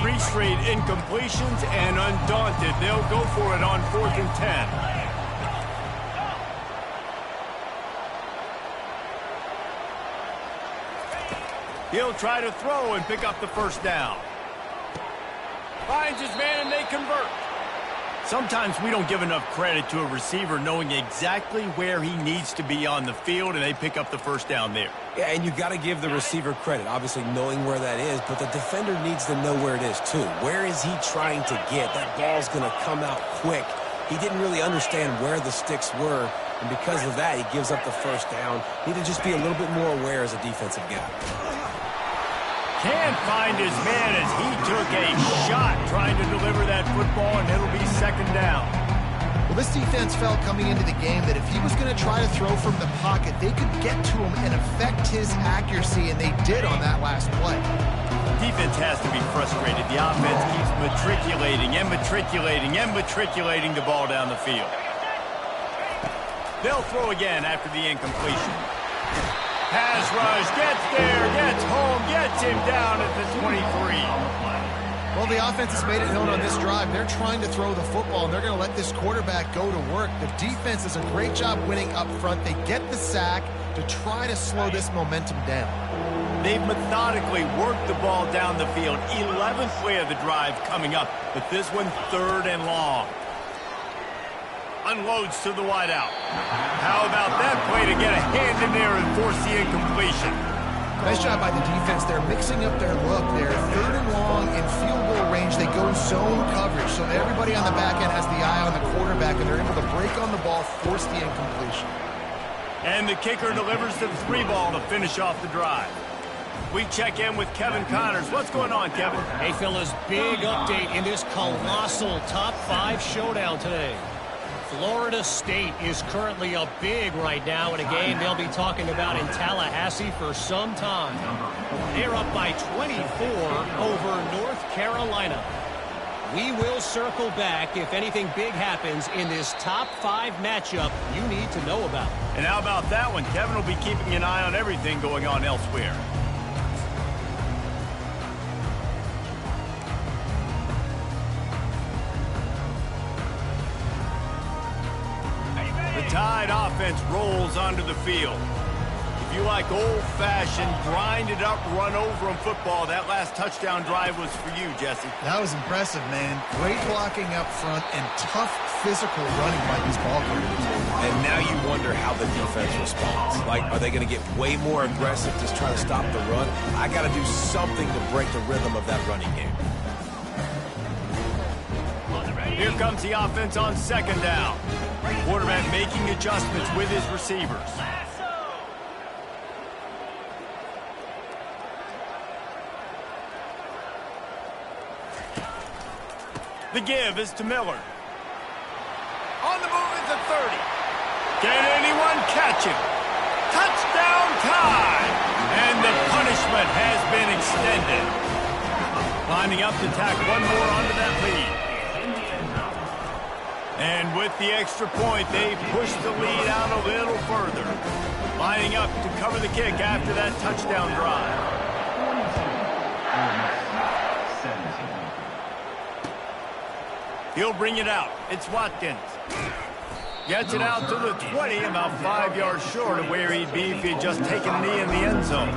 3 straight incompletions, and undaunted, they'll go for it on 4th and 10. He'll try to throw and pick up the first down. Finds his man and they convert. Sometimes we don't give enough credit to a receiver knowing exactly where he needs to be on the field, and they pick up the first down there. Yeah, and you got to give the receiver credit, obviously knowing where that is, but the defender needs to know where it is too. Where is he trying to get? That ball's going to come out quick. He didn't really understand where the sticks were, and because of that, he gives up the first down. Need to just be a little bit more aware as a defensive guy. Can't find his man as he took a shot trying to deliver that football, and it'll be second down. Well, this defense felt coming into the game that if he was going to try to throw from the pocket, they could get to him and affect his accuracy, and they did on that last play. Defense has to be frustrated. The offense keeps matriculating and matriculating and matriculating the ball down the field. They'll throw again after the incompletion. Pass rush, gets there, gets home, gets him down at the 23. Well, the offense has made it known on this drive. They're trying to throw the football, and they're going to let this quarterback go to work. The defense does a great job winning up front. They get the sack to try to slow this momentum down. They've methodically worked the ball down the field. 11th play of the drive coming up, but this one third and long. Unloads to the wideout. How about that play to get a hand in there and force the incompletion? Nice job by the defense. They're mixing up their look. They're third and long in field goal range. They go zone coverage, so everybody on the back end has the eye on the quarterback, and they're able to break on the ball, force the incompletion. And the kicker delivers the 3 ball to finish off the drive. We check in with Kevin Connors. What's going on, Kevin? Hey, fellas, big update in this colossal top 5 showdown today. Florida State is currently up big right now in a game they'll be talking about in Tallahassee for some time. They're up by 24 over North Carolina. We will circle back if anything big happens in this top 5 matchup you need to know about. And how about that one? Kevin will be keeping an eye on everything going on elsewhere. Tide offense rolls onto the field. If you like old-fashioned, grinded-up, run-over-'em football, that last touchdown drive was for you, Jesse. That was impressive, man. Great blocking up front and tough physical running by these ball carriers. And now you wonder how the defense responds. Like, are they going to get way more aggressive, just trying to stop the run? I got to do something to break the rhythm of that running game. Here comes the offense on second down. Quarterback making adjustments with his receivers. The give is to Miller. On the move is the 30. Can anyone catch him? Touchdown time! And the punishment has been extended. Lining up to tack one more onto that lead. And with the extra point, they push the lead out a little further. Lining up to cover the kick after that touchdown drive. He'll bring it out. It's Watkins. Gets it out to the 20, about 5 yards short of where he'd be if he'd just taken a knee in the end zone.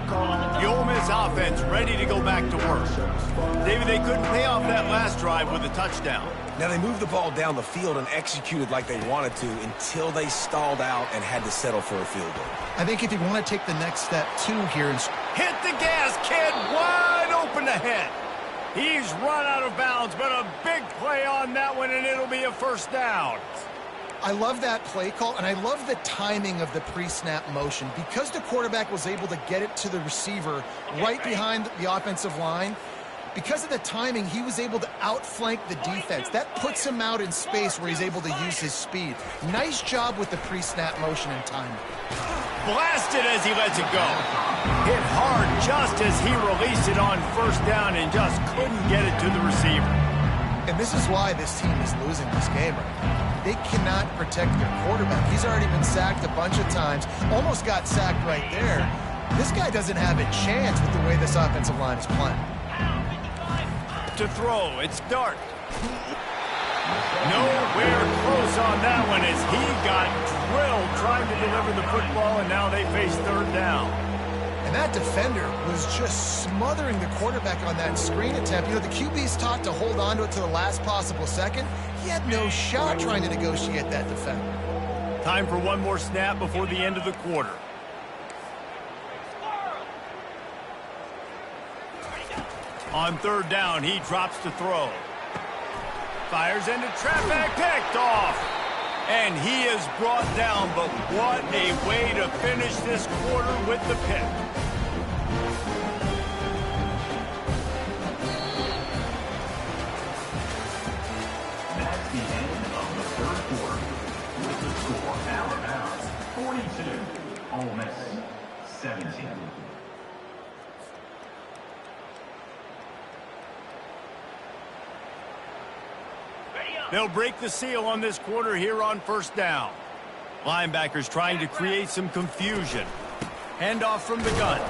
The Ole Miss offense ready to go back to work. David, they couldn't pay off that last drive with a touchdown. Now, they moved the ball down the field and executed like they wanted to until they stalled out and had to settle for a field goal. I think if you want to take the next step, too, here and hit the gas, kid, wide open ahead. He's run out of bounds, but a big play on that one, and it'll be a first down. I love that play call, and I love the timing of the pre-snap motion. Because the quarterback was able to get it to the receiver right behind the offensive line, because of the timing, he was able to outflank the defense. That puts him out in space where he's able to use his speed. Nice job with the pre-snap motion and timing. Blasted as he lets it go. Hit hard just as he released it on first down and just couldn't get it to the receiver. And this is why this team is losing this game right now. They cannot protect their quarterback. He's already been sacked a bunch of times. Almost got sacked right there. This guy doesn't have a chance with the way this offensive line is playing. To throw, it's Dart. Nowhere close on that one as he got drilled trying to deliver the football, and now they face third down. And that defender was just smothering the quarterback on that screen attempt. You know, the QB's taught to hold on to it to the last possible second. He had no shot trying to negotiate that defender. Time for one more snap before the end of the quarter. On third down, he drops to throw. Fires into traffic, picked off. And he is brought down, but what a way to finish this quarter with the pick. That's the end of the third quarter. With the score, Alabama 42, Ole Miss 17. They'll break the seal on this quarter here on first down. Linebackers trying to create some confusion. Handoff from the gun.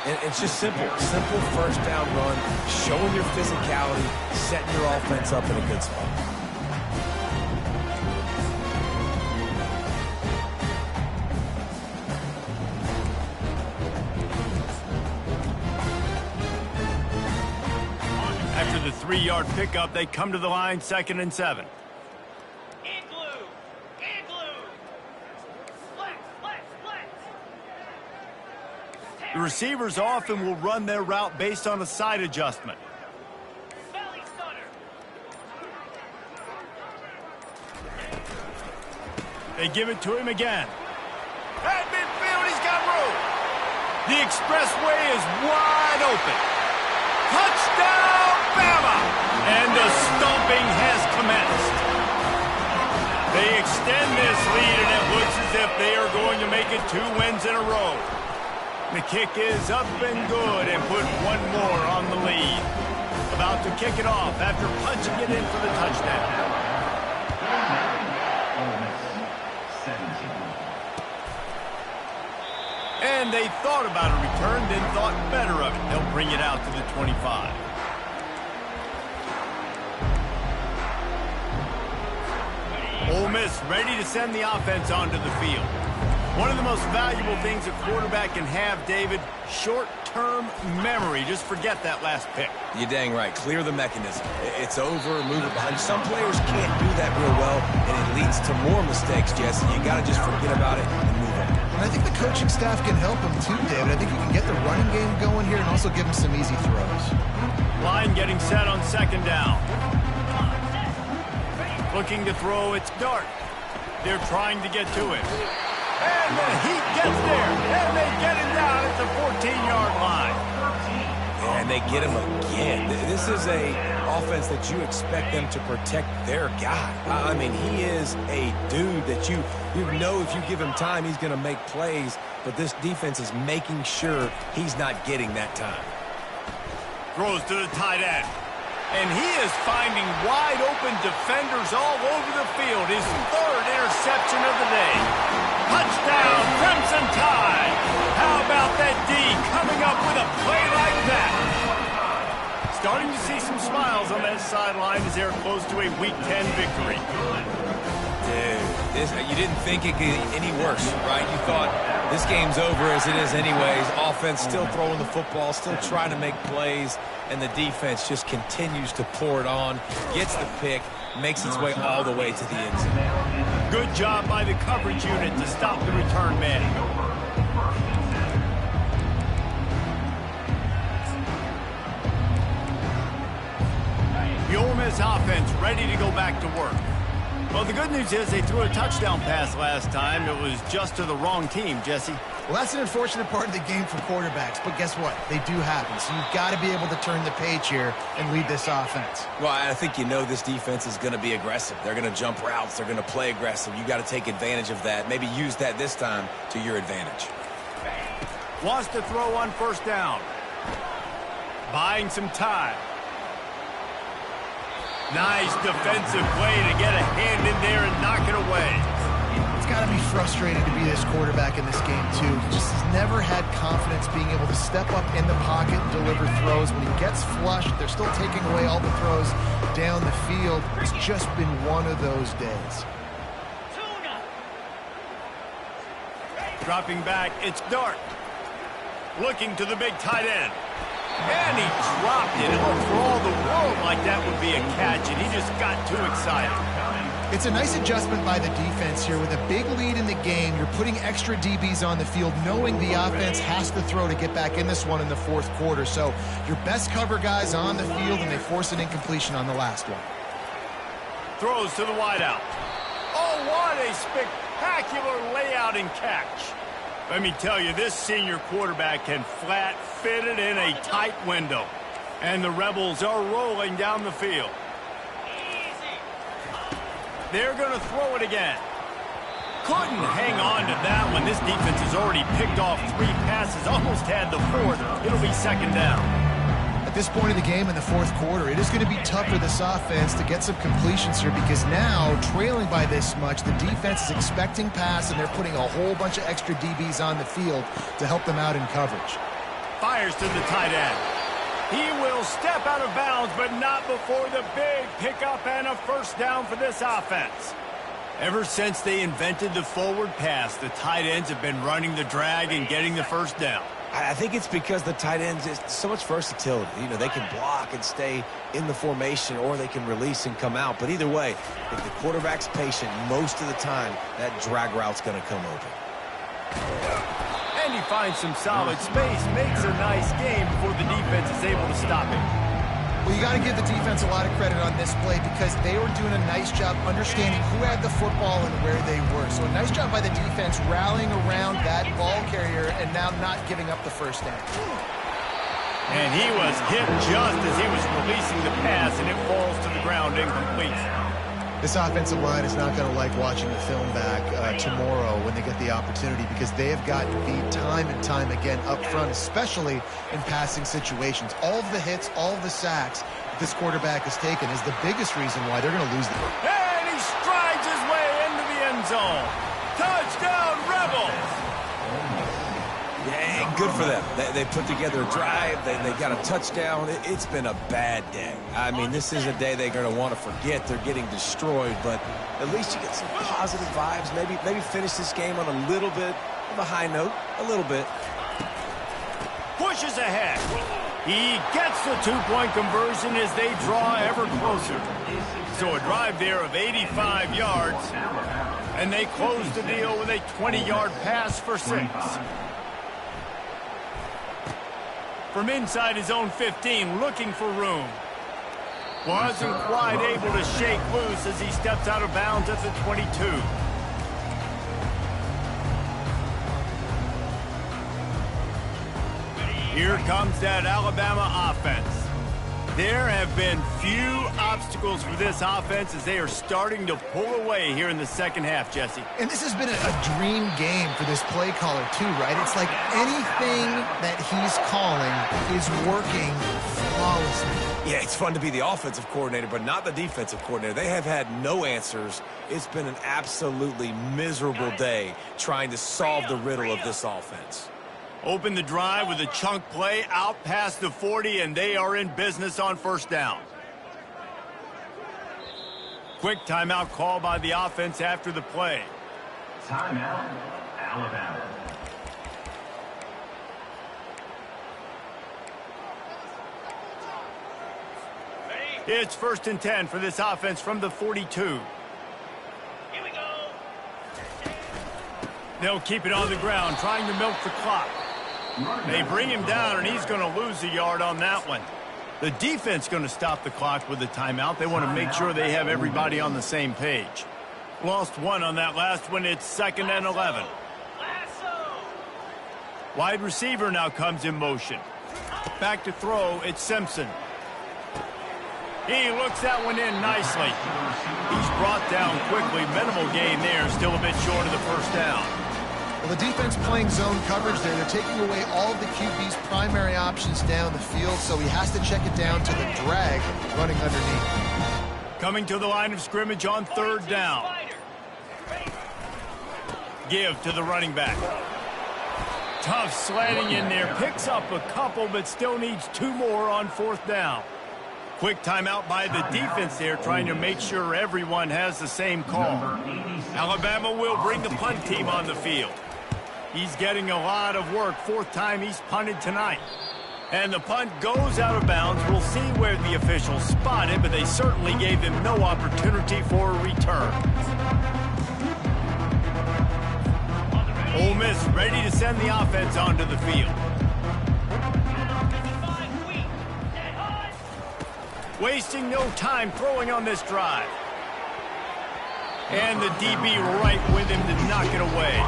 And it's just simple. Simple first down run, showing your physicality, setting your offense up in a good spot. After the 3-yard pickup, they come to the line, 2nd and 7. The receivers often will run their route based on a side adjustment. They give it to him again. At midfield, he's got room. The expressway is wide open. Touchdown, Bama! And the stomping has commenced. They extend this lead, and it looks as if they are going to make it 2 wins in a row. The kick is up and good and put one more on the lead. About to kick it off after punching it in for the touchdown. And they thought about a return, then thought better of it. They'll bring it out to the 25. Miss ready to send the offense onto the field. One of the most valuable things a quarterback can have, David, short-term memory. Just forget that last pick. You're dang right. Clear the mechanism. It's over, move it behind. Some players can't do that real well, and it leads to more mistakes, Jesse. You got to just forget about it and move on. And I think the coaching staff can help him too, David. I think you can get the running game going here and also give him some easy throws. Line getting set on second down. Looking to throw, it's Dart. They're trying to get to it. And the Heat gets there, and they get him down at the 14-yard line. And they get him again. This is a offense that you expect them to protect their guy. I mean, he is a dude that you know if you give him time, he's going to make plays. But this defense is making sure he's not getting that time. Throws to the tight end. And he is finding wide-open defenders all over the field. His third interception of the day. Touchdown, Crimson Tide. How about that D coming up with a play like that? Starting to see some smiles on that sideline as they're close to a Week 10 victory. Dude, you didn't think it could get any worse, right? You thought this game's over as it is anyways. Offense still throwing the football, still trying to make plays, and the defense just continues to pour it on, gets the pick, makes its way all the way to the end zone. Good job by the coverage unit to stop the return man. The Ole Miss offense ready to go back to work. Well, the good news is they threw a touchdown pass last time. It was just to the wrong team, Jesse. Well, that's an unfortunate part of the game for quarterbacks, but guess what? They do happen, so you've got to be able to turn the page here and lead this offense. Well, I think you know this defense is going to be aggressive. They're going to jump routes. They're going to play aggressive. You got to take advantage of that. Maybe use that this time to your advantage. Wants to throw on first down. Buying some time. Nice defensive play to get a hand in there and knock it away. It's got to be frustrating to be this quarterback in this game, too. He just has never had confidence being able to step up in the pocket and deliver throws. When he gets flushed, they're still taking away all the throws down the field. It's just been one of those days. Dropping back, it's Dart. Looking to the big tight end. And he dropped it. It looked for all the world like that would be a catch, and he just got too excited. It's a nice adjustment by the defense here. With a big lead in the game, you're putting extra DBs on the field, knowing the offense has to throw to get back in this one in the fourth quarter. So your best cover guys on the field, and they force an incompletion on the last one. Throws to the wideout. Oh, what a spectacular layout and catch. Let me tell you, this senior quarterback can flat fit it in a tight window. And the Rebels are rolling down the field. They're going to throw it again. Couldn't hang on to that one. This defense has already picked off 3 passes, almost had the 4th. It'll be second down. At this point of the game in the fourth quarter, it is going to be tough for this offense to get some completions here because now, trailing by this much, the defense is expecting pass, and they're putting a whole bunch of extra DBs on the field to help them out in coverage. Fires to the tight end. He will step out of bounds, but not before the big pickup and a first down for this offense. Ever since they invented the forward pass, the tight ends have been running the drag and getting the first down. I think it's because the tight ends is so much versatility. You know, they can block and stay in the formation, or they can release and come out. But either way, if the quarterback's patient, most of the time, that drag route's going to come open. And he finds some solid space, makes a nice game before the defense is able to stop him. Well, you got to give the defense a lot of credit on this play because they were doing a nice job understanding who had the football and where they were. So a nice job by the defense rallying around that ball carrier and now not giving up the first down. And he was hit just as he was releasing the pass, and it falls to the ground incomplete. This offensive line is not going to like watching the film back tomorrow when they get the opportunity because they have gotten beat time and time again up front, especially in passing situations. All of the hits, all of the sacks that this quarterback has taken is the biggest reason why they're going to lose the game. And he strides his way into the end zone. Touchdown, Rebels! Yeah, good for them. They put together a drive. They got a touchdown. It's been a bad day. I mean, this is a day they're going to want to forget. They're getting destroyed, but at least you get some positive vibes. Maybe finish this game on a little bit of a high note, a little bit. Pushes ahead. He gets the two-point conversion as they draw ever closer. So a drive there of 85 yards, and they close the deal with a 20-yard pass for 6. From inside his own 15, looking for room. Wasn't quite able to shake loose as he steps out of bounds at the 22. Here comes that Alabama offense. There have been few obstacles for this offense as they are starting to pull away here in the second half, Jesse. And this has been a dream game for this play caller, too, right? It's like anything that he's calling is working flawlessly. Yeah, it's fun to be the offensive coordinator, but not the defensive coordinator. They have had no answers. It's been an absolutely miserable day trying to solve the riddle of this offense. Open the drive with a chunk play out past the 40, and they are in business on first down. Quick timeout call by the offense after the play. Timeout, Alabama. It's 1st and 10 for this offense from the 42. Here we go. They'll keep it on the ground, trying to milk the clock. They bring him down, and he's going to lose a yard on that one. The defense going to stop the clock with a timeout. They want to make sure they have everybody on the same page. Lost one on that last one. It's 2nd and 11. Wide receiver now comes in motion. Back to throw. It's Simpson. He looks that one in nicely. He's brought down quickly. Minimal gain there. Still a bit short of the first down. Well, the defense playing zone coverage there. They're taking away all of the QB's primary options down the field, so he has to check it down to the drag running underneath. Coming to the line of scrimmage on 3rd down. Give to the running back. Tough slanting in there. Picks up a couple, but still needs 2 more on 4th down. Quick timeout by the defense there, trying to make sure everyone has the same call. Alabama will bring the punt team on the field. He's getting a lot of work. 4th time he's punted tonight. And the punt goes out of bounds. We'll see where the officials spot it, but they certainly gave him no opportunity for a return. Ole Miss ready to send the offense onto the field. Wasting no time throwing on this drive. And the DB right with him to knock it away.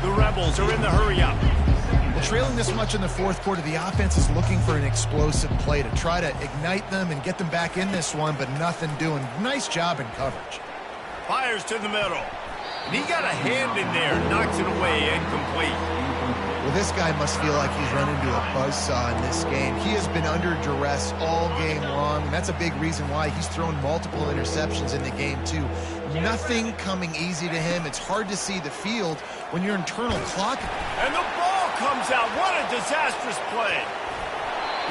The Rebels are in the hurry-up. Well, trailing this much in the 4th quarter, the offense is looking for an explosive play to try to ignite them and get them back in this one, but nothing doing. Nice job in coverage. Fires to the middle. And he got a hand in there, knocks it away, incomplete. Well, this guy must feel like he's run into a buzzsaw in this game. He has been under duress all game long, and that's a big reason why he's thrown multiple interceptions in the game, too. Nothing coming easy to him. It's hard to see the field when your internal clock. And the ball comes out. What a disastrous play.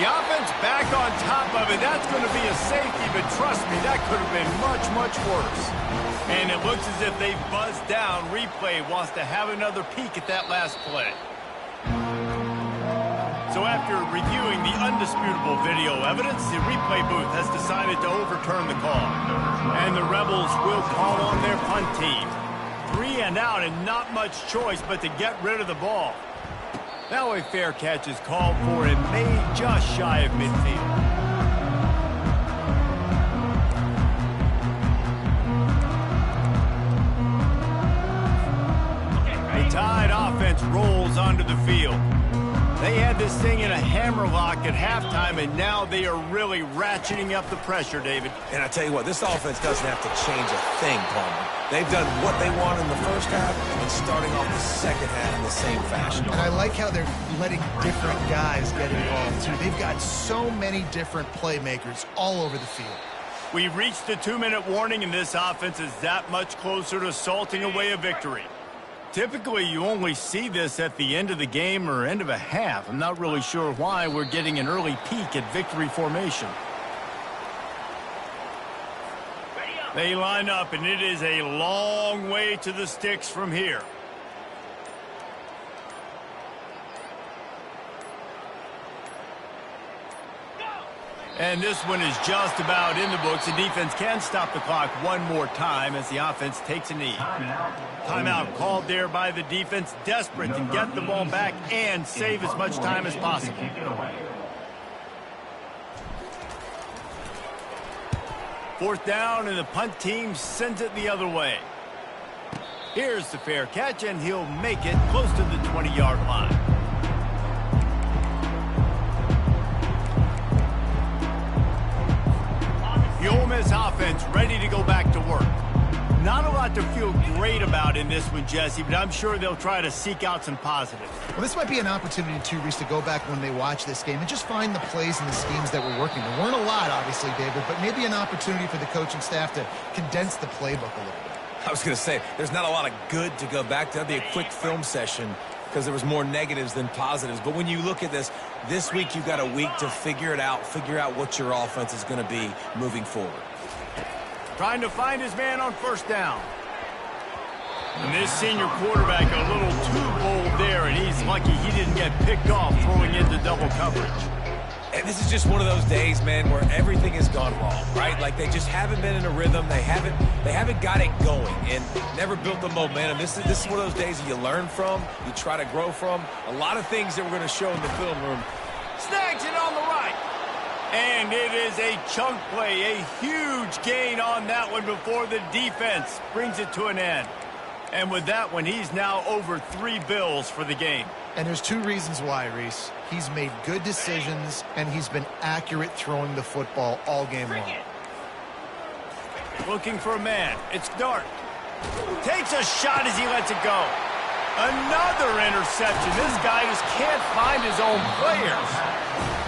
The offense back on top of it. That's going to be a safety, but trust me, that could have been much, much worse. And it looks as if they've buzzed down. Replay wants to have another peek at that last play. So after reviewing the undisputable video evidence, the replay booth has decided to overturn the call. And the Rebels will call on their punt team. 3 and out and not much choice but to get rid of the ball. Now a fair catch is called for and made just shy of midfield. The Tide offense rolls onto the field. They had this thing in a hammerlock at halftime, and now they are really ratcheting up the pressure, David. And I tell you what, this offense doesn't have to change a thing, Palmer. They've done what they want in the first half and starting off the second half in the same fashion. And I like how they're letting different guys get involved, too. They've got so many different playmakers all over the field. We've reached the 2-minute warning, and this offense is that much closer to salting away a victory. typically you only see this at the end of the game or end of a half. I'm not really sure why we're getting an early peek at victory formation. They line up, and it is a long way to the sticks from here. And this one is just about in the books. The defense can stop the clock one more time as the offense takes a knee. Timeout called there by the defense, desperate to get the ball back and save as much time as possible. Fourth down, and the punt team sends it the other way. Here's the fair catch, and he'll make it close to the 20-yard line. The Ole Miss offense ready to go back to work. Not a lot to feel great about in this one, Jesse, but I'm sure they'll try to seek out some positives. Well, this might be an opportunity, too, Reese, to go back when they watch this game and just find the plays and the schemes that were working. There weren't a lot, obviously, David, but maybe an opportunity for the coaching staff to condense the playbook a little bit. I was going to say, there's not a lot of good to go back to. That'd be a quick film session because there was more negatives than positives. But when you look at this week you've got a week to figure it out, figure out what your offense is going to be moving forward. Trying to find his man on first down. And this senior quarterback a little too bold there, and he's lucky he didn't get picked off throwing into double coverage. And this is just one of those days, man, where everything has gone wrong, right? Like they just haven't been in a rhythm. They haven't got it going and never built the momentum. This is one of those days that you learn from, you try to grow from. A lot of things that we're going to show in the film room. Snags it on the right. And it is a chunk play, a huge gain on that one before the defense brings it to an end. And with that one, he's now over 3 bills for the game. And there's 2 reasons why, Reese. He's made good decisions, and he's been accurate throwing the football all game long. Looking for a man. It's Dart. Takes a shot as he lets it go. Another interception. This guy just can't find his own players.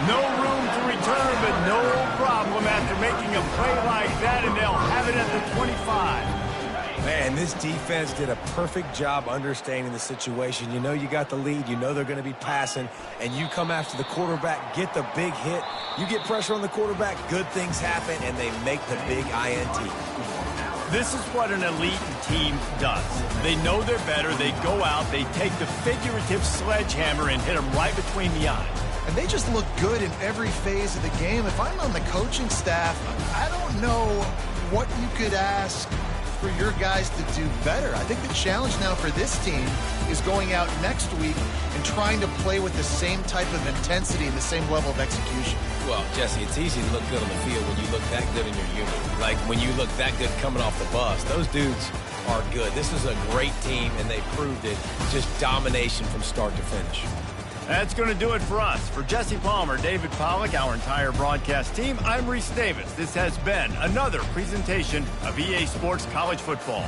No room to return, but no problem after making a play like that, and they'll have it at the 25. Man, this defense did a perfect job understanding the situation. You know you got the lead. You know they're going to be passing, and you come after the quarterback, get the big hit. You get pressure on the quarterback, good things happen, and they make the big INT. This is what an elite team does. They know they're better. They go out. They take the figurative sledgehammer and hit them right between the eyes. And they just look good in every phase of the game. If I'm on the coaching staff, I don't know what you could ask for your guys to do better. I think the challenge now for this team is going out next week and trying to play with the same type of intensity and the same level of execution. Well, Jesse, it's easy to look good on the field when you look that good in your unit. Like when you look that good coming off the bus. Those dudes are good. This is a great team, and they proved it. Just domination from start to finish. That's going to do it for us. For Jesse Palmer, David Pollack, our entire broadcast team, I'm Reese Davis. This has been another presentation of EA Sports College Football.